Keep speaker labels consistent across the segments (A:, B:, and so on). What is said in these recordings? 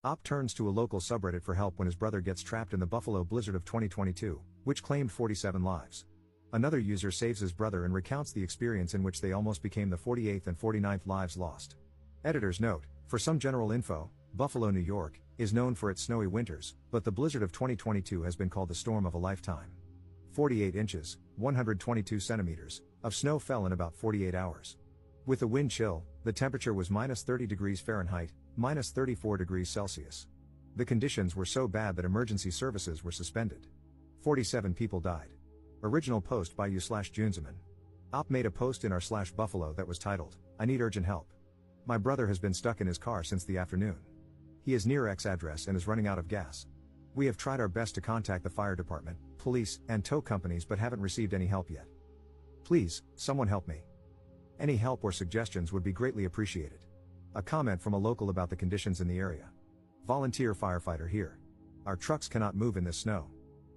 A: Op turns to a local subreddit for help when his brother gets trapped in the Buffalo blizzard of 2022, which claimed 47 lives. Another user saves his brother and recounts the experience in which they almost became the 48th and 49th lives lost. Editor's note: for some general info, Buffalo, New York, is known for its snowy winters, but the blizzard of 2022 has been called the storm of a lifetime. 48 inches, 122 centimeters, of snow fell in about 48 hours. With the wind chill, the temperature was minus 30 degrees Fahrenheit, minus 34 degrees Celsius. The conditions were so bad that emergency services were suspended. 47 people died. Original post by u/Junzeman. Op made a post in r/Buffalo that was titled, "I need urgent help. My brother has been stuck in his car since the afternoon. He is near X address and is running out of gas. We have tried our best to contact the fire department, police, and tow companies but haven't received any help yet. Please, someone help me. Any help or suggestions would be greatly appreciated." A comment from a local about the conditions in the area. Volunteer firefighter here. Our trucks cannot move in this snow.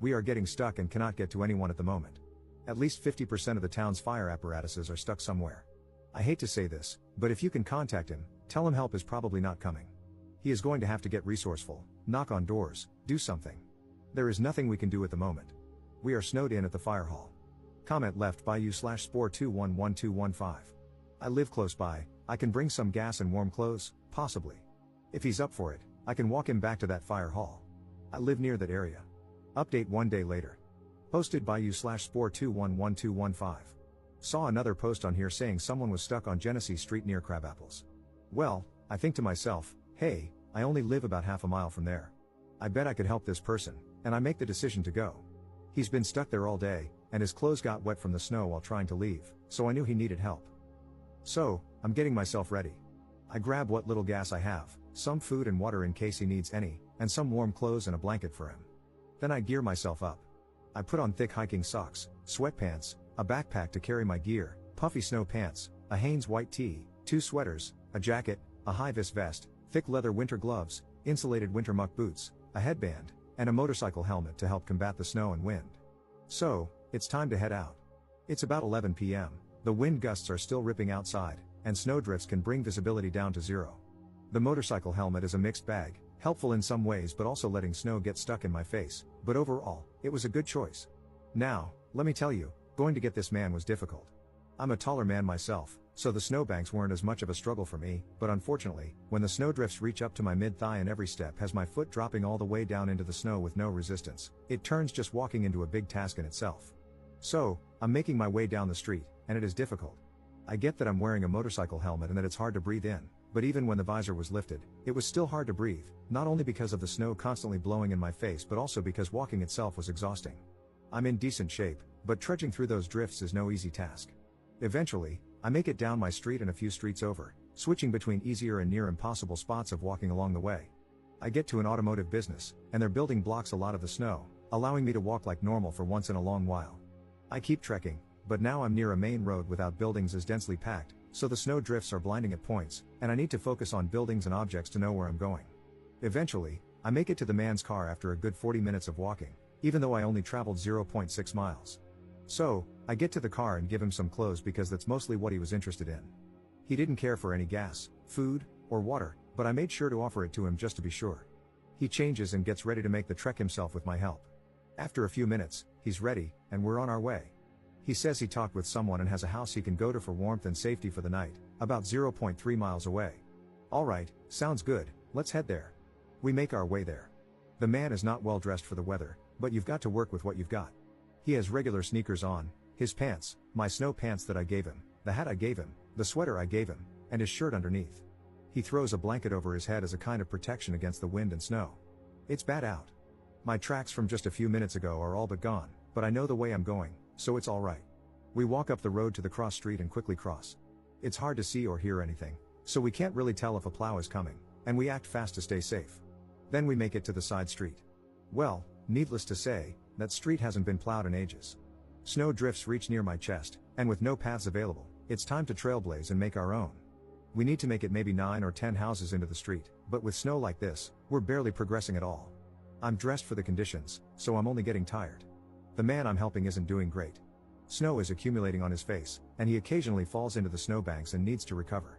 A: We are getting stuck and cannot get to anyone at the moment. At least 50% of the town's fire apparatuses are stuck somewhere. I hate to say this, but if you can contact him, tell him help is probably not coming. He is going to have to get resourceful, knock on doors, do something. There is nothing we can do at the moment. We are snowed in at the fire hall. Comment left by u/Spore211215. I live close by, I can bring some gas and warm clothes, possibly. If he's up for it, I can walk him back to that fire hall. I live near that area. Update 1 day later. Posted by u/Spore211215. Saw another post on here saying someone was stuck on Genesee Street near Crabapples. Well, I think to myself, hey, I only live about half a mile from there. I bet I could help this person, and I make the decision to go. He's been stuck there all day, and his clothes got wet from the snow while trying to leave, so I knew he needed help. So, I'm getting myself ready. I grab what little gas I have, some food and water in case he needs any, and some warm clothes and a blanket for him. Then I gear myself up. I put on thick hiking socks, sweatpants, a backpack to carry my gear, puffy snow pants, a Hanes white tee, 2 sweaters, a jacket, a high-vis vest, thick leather winter gloves, insulated winter muck boots, a headband, and a motorcycle helmet to help combat the snow and wind. So, it's time to head out. It's about 11 p.m., the wind gusts are still ripping outside, and snowdrifts can bring visibility down to zero. The motorcycle helmet is a mixed bag, helpful in some ways but also letting snow get stuck in my face, but overall, it was a good choice. Now, let me tell you, going to get this man was difficult. I'm a taller man myself, so the snowbanks weren't as much of a struggle for me, but unfortunately, when the snowdrifts reach up to my mid-thigh and every step has my foot dropping all the way down into the snow with no resistance, it turns just walking into a big task in itself. So, I'm making my way down the street, and it is difficult. I get that I'm wearing a motorcycle helmet and that it's hard to breathe in, but even when the visor was lifted, it was still hard to breathe, not only because of the snow constantly blowing in my face but also because walking itself was exhausting. I'm in decent shape, but trudging through those drifts is no easy task. Eventually, I make it down my street and a few streets over, switching between easier and near impossible spots of walking along the way. I get to an automotive business, and their building blocks a lot of the snow, allowing me to walk like normal for once in a long while. I keep trekking, but now I'm near a main road without buildings as densely packed, so the snow drifts are blinding at points, and I need to focus on buildings and objects to know where I'm going. Eventually, I make it to the man's car after a good 40 minutes of walking, even though I only traveled 0.6 miles. So, I get to the car and give him some clothes because that's mostly what he was interested in. He didn't care for any gas, food, or water, but I made sure to offer it to him just to be sure. He changes and gets ready to make the trek himself with my help. After a few minutes, he's ready, and we're on our way. He says he talked with someone and has a house he can go to for warmth and safety for the night, about 0.3 miles away. Alright, sounds good, let's head there. We make our way there. The man is not well dressed for the weather, but you've got to work with what you've got. He has regular sneakers on, his pants, my snow pants that I gave him, the hat I gave him, the sweater I gave him, and his shirt underneath. He throws a blanket over his head as a kind of protection against the wind and snow. It's bad out. My tracks from just a few minutes ago are all but gone, but I know the way I'm going, so it's alright. We walk up the road to the cross street and quickly cross. It's hard to see or hear anything, so we can't really tell if a plow is coming, and we act fast to stay safe. Then we make it to the side street. Well, needless to say, that street hasn't been plowed in ages. Snow drifts reach near my chest, and with no paths available, it's time to trailblaze and make our own. We need to make it maybe 9 or 10 houses into the street, but with snow like this, we're barely progressing at all. I'm dressed for the conditions, so I'm only getting tired. The man I'm helping isn't doing great. Snow is accumulating on his face, and he occasionally falls into the snowbanks and needs to recover.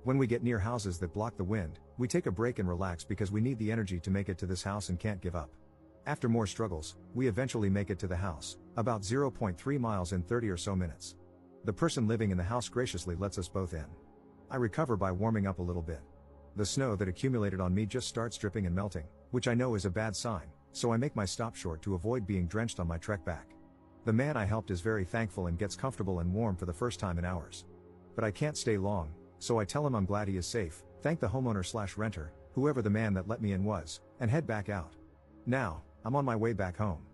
A: When we get near houses that block the wind, we take a break and relax because we need the energy to make it to this house and can't give up. After more struggles, we eventually make it to the house, about 0.3 miles in 30 or so minutes. The person living in the house graciously lets us both in. I recover by warming up a little bit. The snow that accumulated on me just starts dripping and melting, which I know is a bad sign, so I make my stop short to avoid being drenched on my trek back. The man I helped is very thankful and gets comfortable and warm for the first time in hours. But I can't stay long, so I tell him I'm glad he is safe, thank the homeowner/renter, whoever the man that let me in was, and head back out. Now, I'm on my way back home.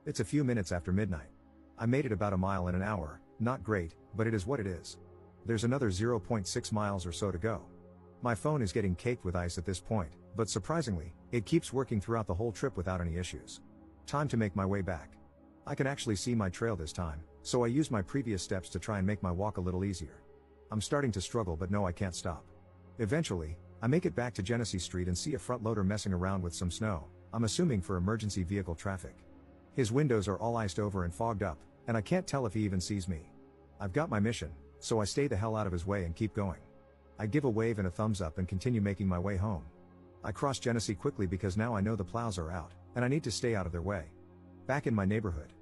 A: It's a few minutes after midnight. I made it about a mile in an hour, not great, but it is what it is. There's another 0.6 miles or so to go. My phone is getting caked with ice at this point, but surprisingly, it keeps working throughout the whole trip without any issues. Time to make my way back. I can actually see my trail this time, so I use my previous steps to try and make my walk a little easier. I'm starting to struggle but no, I can't stop. Eventually, I make it back to Genesee Street and see a front loader messing around with some snow, I'm assuming for emergency vehicle traffic. His windows are all iced over and fogged up, and I can't tell if he even sees me. I've got my mission, so I stay the hell out of his way and keep going. I give a wave and a thumbs up and continue making my way home. I cross Genesee quickly because now I know the plows are out, and I need to stay out of their way. Back in my neighborhood.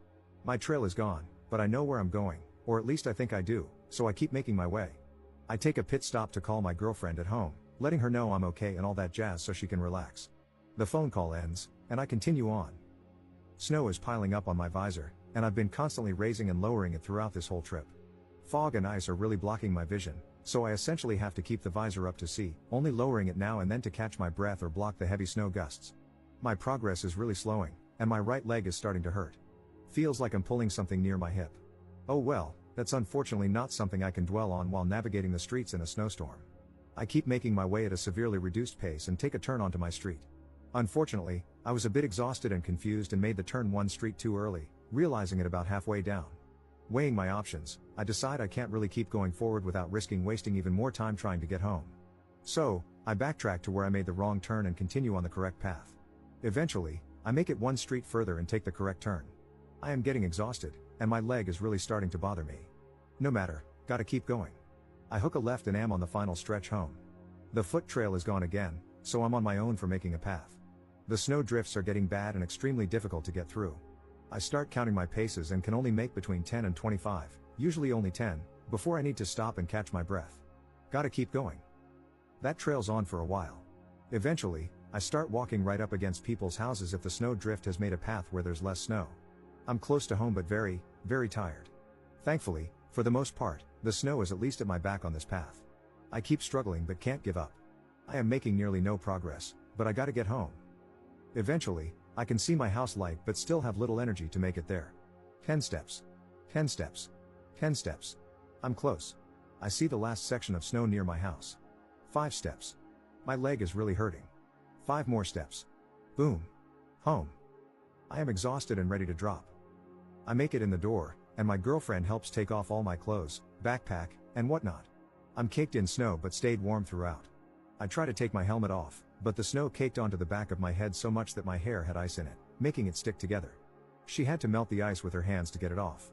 A: My trail is gone, but I know where I'm going, or at least I think I do, so I keep making my way. I take a pit stop to call my girlfriend at home, letting her know I'm okay and all that jazz so she can relax. The phone call ends, and I continue on. Snow is piling up on my visor, and I've been constantly raising and lowering it throughout this whole trip. Fog and ice are really blocking my vision, so I essentially have to keep the visor up to see, only lowering it now and then to catch my breath or block the heavy snow gusts. My progress is really slowing, and my right leg is starting to hurt. Feels like I'm pulling something near my hip. Oh well, that's unfortunately not something I can dwell on while navigating the streets in a snowstorm. I keep making my way at a severely reduced pace and take a turn onto my street. Unfortunately, I was a bit exhausted and confused and made the turn one street too early, realizing it about halfway down. Weighing my options, I decide I can't really keep going forward without risking wasting even more time trying to get home. So, I backtrack to where I made the wrong turn and continue on the correct path. Eventually, I make it one street further and take the correct turn. I am getting exhausted, and my leg is really starting to bother me. No matter, gotta keep going. I hook a left and am on the final stretch home. The foot trail is gone again, so I'm on my own for making a path. The snow drifts are getting bad and extremely difficult to get through. I start counting my paces and can only make between 10 and 25, usually only 10, before I need to stop and catch my breath. Gotta keep going. That trail's on for a while. Eventually, I start walking right up against people's houses if the snow drift has made a path where there's less snow. I'm close to home but very, very tired. Thankfully, for the most part, the snow is at least at my back on this path. I keep struggling but can't give up. I am making nearly no progress, but I gotta get home. Eventually, I can see my house light but still have little energy to make it there. 10 steps. 10 steps. 10 steps. I'm close. I see the last section of snow near my house. 5 steps. My leg is really hurting. 5 more steps. Boom. Home. I am exhausted and ready to drop. I make it in the door, and my girlfriend helps take off all my clothes, backpack, and whatnot. I'm caked in snow but stayed warm throughout. I try to take my helmet off, but the snow caked onto the back of my head so much that my hair had ice in it, making it stick together. She had to melt the ice with her hands to get it off.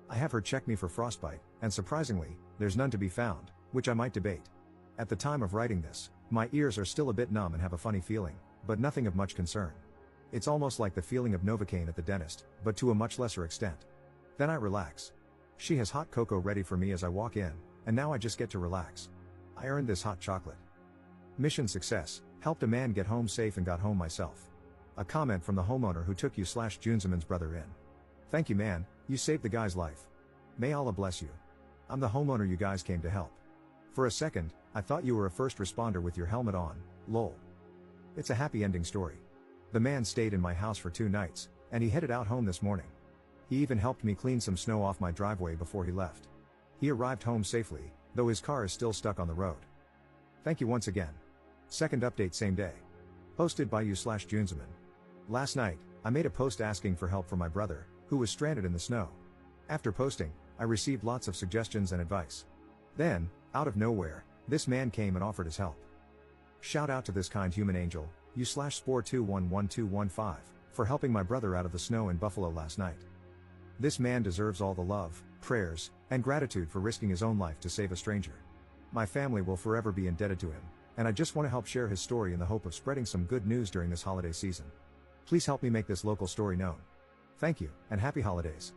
A: I have her check me for frostbite, and surprisingly, there's none to be found, which I might debate. At the time of writing this, my ears are still a bit numb and have a funny feeling, but nothing of much concern. It's almost like the feeling of Novocaine at the dentist, but to a much lesser extent. Then I relax. She has hot cocoa ready for me as I walk in, and now I just get to relax. I earned this hot chocolate. Mission success, helped a man get home safe and got home myself. A comment from the homeowner who took you/Junzeman's brother in. Thank you man, you saved the guy's life. May Allah bless you. I'm the homeowner you guys came to help. For a second, I thought you were a first responder with your helmet on, lol. It's a happy ending story. The man stayed in my house for 2 nights, and he headed out home this morning. He even helped me clean some snow off my driveway before he left. He arrived home safely, though his car is still stuck on the road. Thank you once again. Second update same day. Posted by you/Junzeman. Last night, I made a post asking for help from my brother, who was stranded in the snow. After posting, I received lots of suggestions and advice. Then, out of nowhere, this man came and offered his help. Shout out to this kind human angel, you/Spore211215, for helping my brother out of the snow in Buffalo last night. This man deserves all the love, prayers, and gratitude for risking his own life to save a stranger. My family will forever be indebted to him, and I just want to help share his story in the hope of spreading some good news during this holiday season. Please help me make this local story known. Thank you, and happy holidays.